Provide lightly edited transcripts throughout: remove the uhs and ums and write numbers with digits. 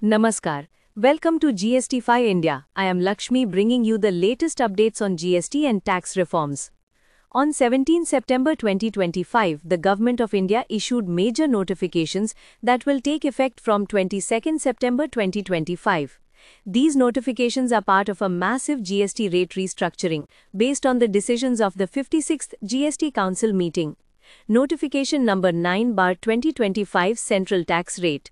Namaskar. Welcome to GST5 India. I am Lakshmi bringing you the latest updates on GST and tax reforms. On 17 September 2025, the Government of India issued major notifications that will take effect from 22 September 2025. These notifications are part of a massive GST rate restructuring based on the decisions of the 56th GST Council meeting. Notification number 9/2025 Central Tax Rate.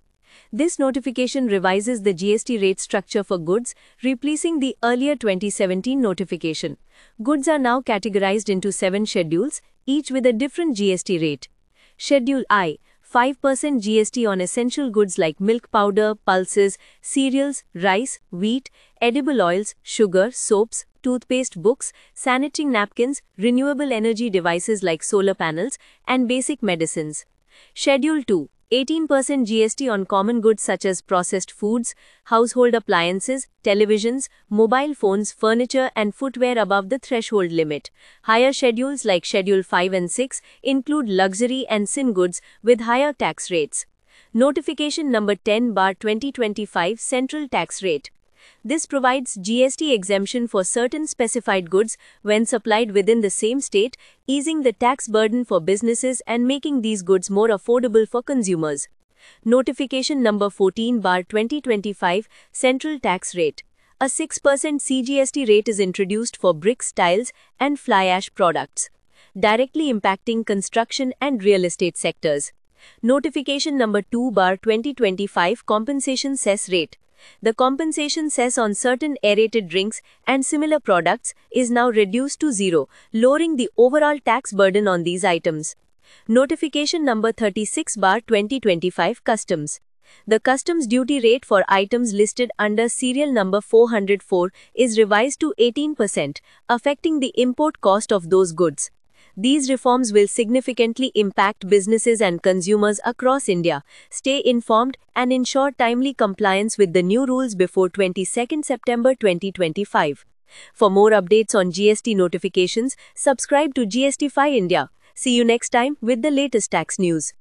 This notification revises the GST rate structure for goods, replacing the earlier 2017 notification. Goods are now categorized into 7 schedules, each with a different GST rate. Schedule I, 5% GST on essential goods like milk powder, pulses, cereals, rice, wheat, edible oils, sugar, soaps, toothpaste, books, sanitary napkins, renewable energy devices like solar panels, and basic medicines. Schedule 2, 18% GST on common goods such as processed foods, household appliances, televisions, mobile phones, furniture and footwear above the threshold limit. Higher schedules like Schedule 5 and 6 include luxury and sin goods with higher tax rates. Notification number 10/2025 Central Tax Rate. This provides GST exemption for certain specified goods when supplied within the same state, easing the tax burden for businesses and making these goods more affordable for consumers. Notification number 14/2025 Central Tax Rate. A 6% CGST rate is introduced for bricks, tiles, and fly ash products, directly impacting construction and real estate sectors. Notification number 2/2025 Compensation Cess Rate. The compensation cess on certain aerated drinks and similar products is now reduced to 0, lowering the overall tax burden on these items. Notification number 36/2025 Customs. The customs duty rate for items listed under serial number 404 is revised to 18%, affecting the import cost of those goods. These reforms will significantly impact businesses and consumers across India. Stay informed and ensure timely compliance with the new rules before 22 September 2025. For more updates on GST notifications, subscribe to GST5 India. See you next time with the latest tax news.